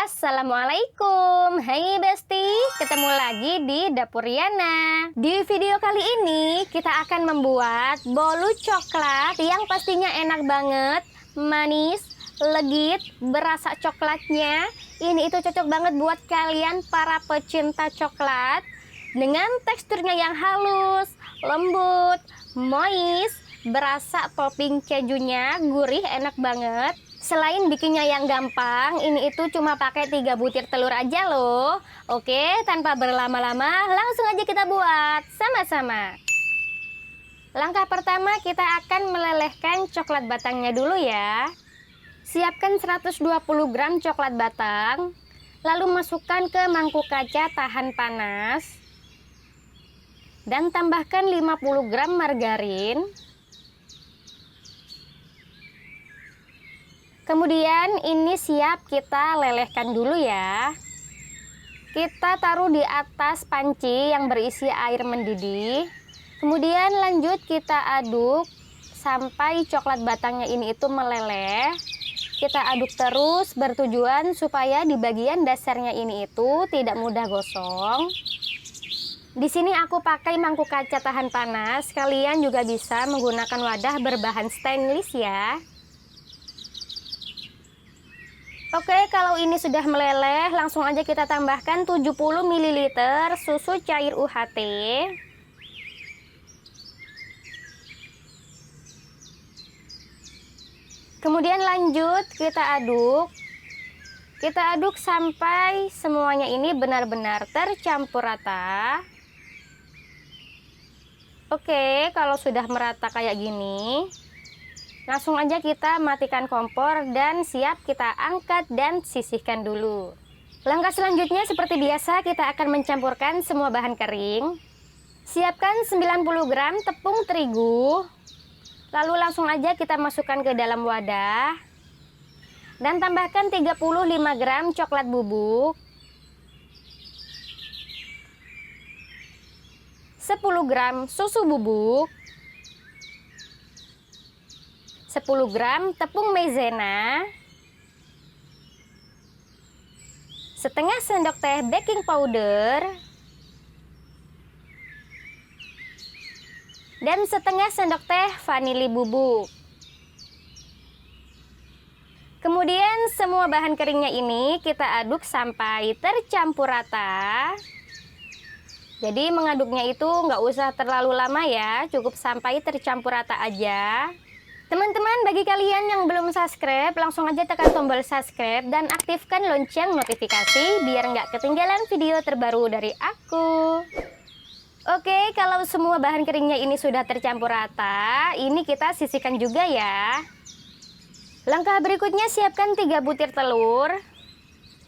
Assalamualaikum, hai Besti, ketemu lagi di Dapur Yana. Di video kali ini kita akan membuat bolu coklat yang pastinya enak banget, manis, legit, berasa coklatnya. Ini itu cocok banget buat kalian para pecinta coklat. Dengan teksturnya yang halus, lembut, moist, berasa topping kejunya gurih, enak banget. Selain bikinnya yang gampang, ini itu cuma pakai 3 butir telur aja loh. Oke, tanpa berlama-lama, langsung aja kita buat sama-sama. Langkah pertama kita akan melelehkan coklat batangnya dulu ya. Siapkan 120 gram coklat batang, lalu masukkan ke mangkuk kaca tahan panas. Dan tambahkan 50 gram margarin. Kemudian ini siap kita lelehkan dulu ya. Kita taruh di atas panci yang berisi air mendidih. Kemudian lanjut kita aduk sampai coklat batangnya ini itu meleleh. Kita aduk terus bertujuan supaya di bagian dasarnya ini itu tidak mudah gosong. Di sini aku pakai mangkuk kaca tahan panas. Kalian juga bisa menggunakan wadah berbahan stainless ya. Oke, kalau ini sudah meleleh, langsung aja kita tambahkan 70 ml susu cair UHT. Kemudian lanjut kita aduk. Kita aduk sampai semuanya ini benar-benar tercampur rata. Oke, kalau sudah merata kayak gini, langsung aja kita matikan kompor dan siap kita angkat dan sisihkan dulu. Langkah selanjutnya seperti biasa kita akan mencampurkan semua bahan kering. Siapkan 90 gram tepung terigu. Lalu langsung aja kita masukkan ke dalam wadah. Dan tambahkan 35 gram coklat bubuk. 10 gram susu bubuk. 10 gram tepung maizena, setengah sendok teh baking powder, dan setengah sendok teh vanili bubuk. Kemudian semua bahan keringnya ini kita aduk sampai tercampur rata. Jadi mengaduknya itu nggak usah terlalu lama ya, cukup sampai tercampur rata aja. Teman-teman, bagi kalian yang belum subscribe, langsung aja tekan tombol subscribe dan aktifkan lonceng notifikasi biar nggak ketinggalan video terbaru dari aku. Oke, kalau semua bahan keringnya ini sudah tercampur rata, ini kita sisihkan juga ya. Langkah berikutnya siapkan 3 butir telur.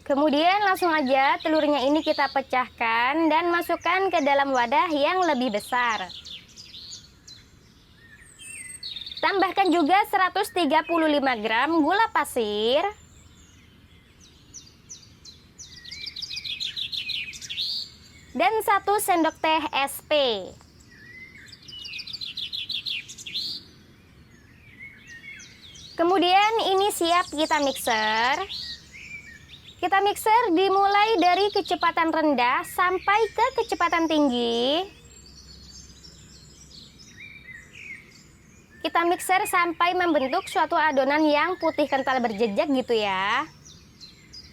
Kemudian langsung aja telurnya ini kita pecahkan dan masukkan ke dalam wadah yang lebih besar. Tambahkan juga 135 gram gula pasir. Dan 1 sendok teh SP. Kemudian ini siap kita mixer. Kita mixer dimulai dari kecepatan rendah sampai ke kecepatan tinggi. Kita mixer sampai membentuk suatu adonan yang putih kental berjejak gitu ya.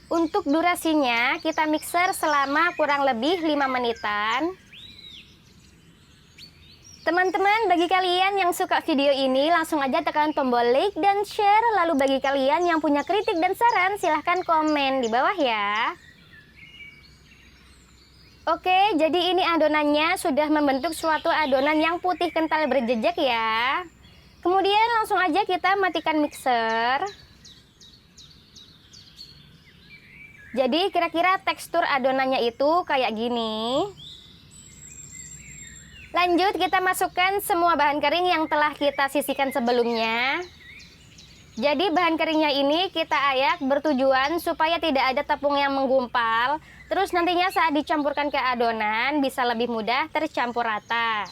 Untuk durasinya kita mixer selama kurang lebih 5 menitan. Teman-teman, bagi kalian yang suka video ini langsung aja tekan tombol like dan share. Lalu bagi kalian yang punya kritik dan saran silahkan komen di bawah ya. Oke, jadi ini adonannya sudah membentuk suatu adonan yang putih kental berjejak ya. Kemudian langsung aja kita matikan mixer. Jadi kira-kira tekstur adonannya itu kayak gini. Lanjut kita masukkan semua bahan kering yang telah kita sisihkan sebelumnya. Jadi bahan keringnya ini kita ayak bertujuan supaya tidak ada tepung yang menggumpal. Terus nantinya saat dicampurkan ke adonan bisa lebih mudah tercampur rata.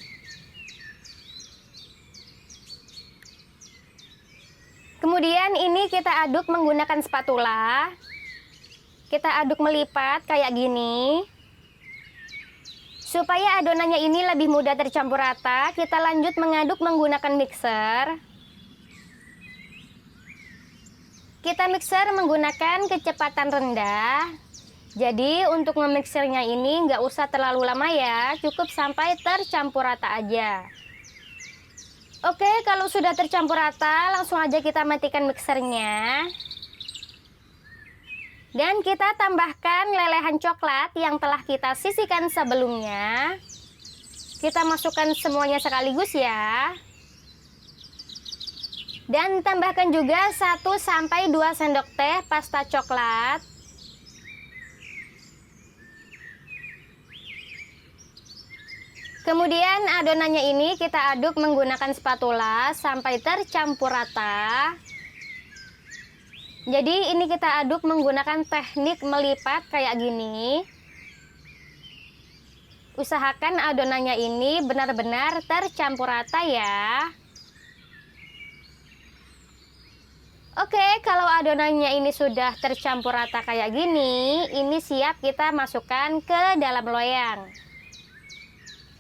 Kemudian ini kita aduk menggunakan spatula. Kita aduk melipat kayak gini. Supaya adonannya ini lebih mudah tercampur rata, kita lanjut mengaduk menggunakan mixer. Kita mixer menggunakan kecepatan rendah. Jadi untuk memixernya ini nggak usah terlalu lama ya, cukup sampai tercampur rata aja. Oke, kalau sudah tercampur rata, langsung aja kita matikan mixernya. Dan kita tambahkan lelehan coklat yang telah kita sisihkan sebelumnya. Kita masukkan semuanya sekaligus ya. Dan tambahkan juga 1-2 sendok teh pasta coklat. Kemudian adonannya ini kita aduk menggunakan spatula sampai tercampur rata. Jadi ini kita aduk menggunakan teknik melipat kayak gini. Usahakan adonannya ini benar-benar tercampur rata ya. Oke, kalau adonannya ini sudah tercampur rata kayak gini, ini siap kita masukkan ke dalam loyang.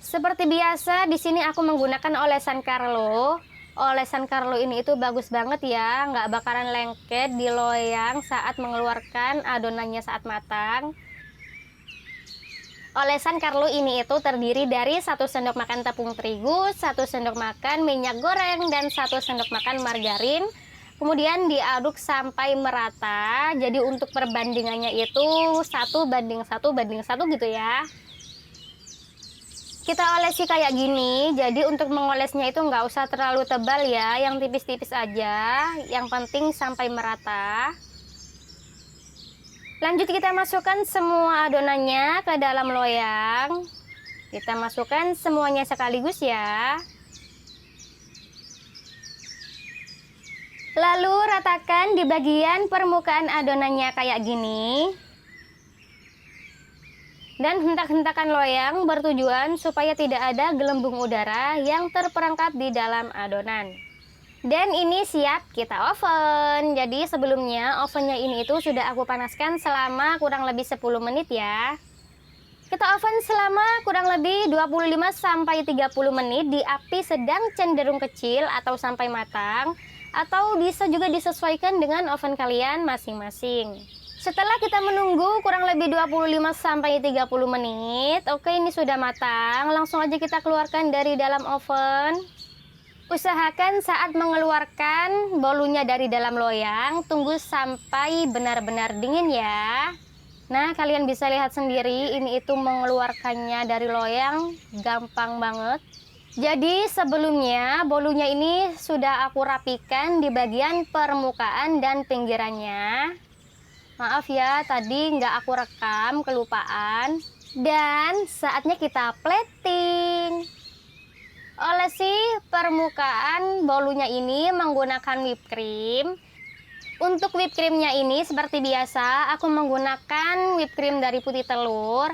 Seperti biasa, di sini aku menggunakan olesan Carlo. Olesan Carlo ini itu bagus banget ya, nggak bakaran lengket di loyang saat mengeluarkan adonannya saat matang. Olesan Carlo ini itu terdiri dari 1 sendok makan tepung terigu, 1 sendok makan minyak goreng, dan 1 sendok makan margarin. Kemudian diaduk sampai merata. Jadi untuk perbandingannya itu 1:1:1 gitu ya. Kita olesi kayak gini, jadi untuk mengolesnya itu nggak usah terlalu tebal ya, yang tipis-tipis aja, yang penting sampai merata. Lanjut kita masukkan semua adonannya ke dalam loyang. Kita masukkan semuanya sekaligus ya. Lalu ratakan di bagian permukaan adonannya kayak gini. Dan hentak-hentakan loyang bertujuan supaya tidak ada gelembung udara yang terperangkap di dalam adonan. Dan ini siap kita oven. Jadi sebelumnya ovennya ini itu sudah aku panaskan selama kurang lebih 10 menit ya. Kita oven selama kurang lebih 25-30 menit di api sedang cenderung kecil atau sampai matang. Atau bisa juga disesuaikan dengan oven kalian masing-masing. Setelah kita menunggu kurang lebih 25-30 menit, oke ini sudah matang, langsung aja kita keluarkan dari dalam oven. Usahakan saat mengeluarkan bolunya dari dalam loyang, tunggu sampai benar-benar dingin ya. Nah, kalian bisa lihat sendiri, ini itu mengeluarkannya dari loyang gampang banget. Jadi sebelumnya bolunya ini sudah aku rapikan di bagian permukaan dan pinggirannya. Maaf ya, tadi nggak aku rekam, kelupaan. Dan saatnya kita plating. Olesi permukaan bolunya ini menggunakan whipped cream. Untuk whipped creamnya ini seperti biasa, aku menggunakan whipped cream dari putih telur.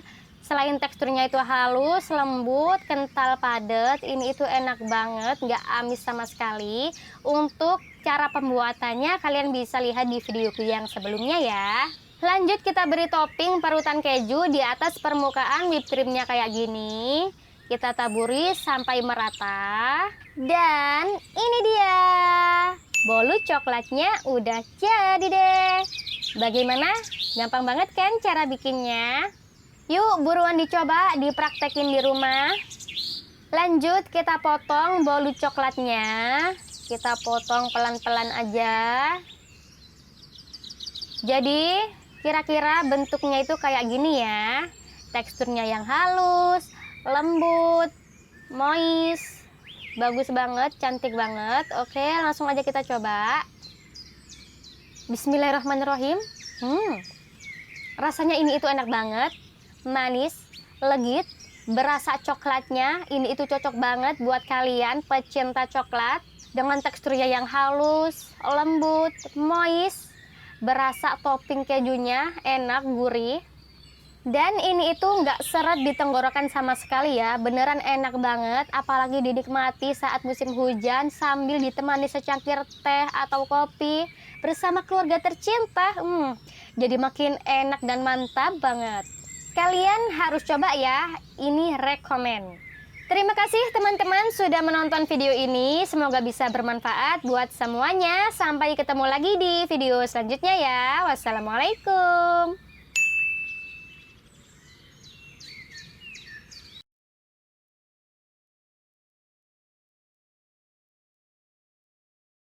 Selain teksturnya itu halus, lembut, kental, padat, ini itu enak banget, nggak amis sama sekali. Untuk cara pembuatannya kalian bisa lihat di videoku yang sebelumnya ya. Lanjut kita beri topping parutan keju di atas permukaan whipped creamnya kayak gini. Kita taburi sampai merata. Dan ini dia, bolu coklatnya udah jadi deh. Bagaimana? Gampang banget kan cara bikinnya? Yuk buruan dicoba, dipraktekin di rumah. Lanjut kita potong bolu coklatnya. Kita potong pelan-pelan aja. Jadi kira-kira bentuknya itu kayak gini ya. Teksturnya yang halus, lembut, moist. Bagus banget, cantik banget. Oke, langsung aja kita coba. Bismillahirrahmanirrahim. Rasanya ini itu enak banget. Manis, legit, berasa coklatnya. Ini itu cocok banget buat kalian pecinta coklat. Dengan teksturnya yang halus, lembut, moist, berasa topping kejunya, enak, gurih. Dan ini itu nggak seret di tenggorokan sama sekali ya. Beneran enak banget, apalagi dinikmati saat musim hujan sambil ditemani secangkir teh atau kopi. bersama keluarga tercinta. Jadi makin enak dan mantap banget. Kalian harus coba ya, ini rekomen. Terima kasih teman-teman sudah menonton video ini. Semoga bisa bermanfaat buat semuanya. Sampai ketemu lagi di video selanjutnya ya. Wassalamualaikum.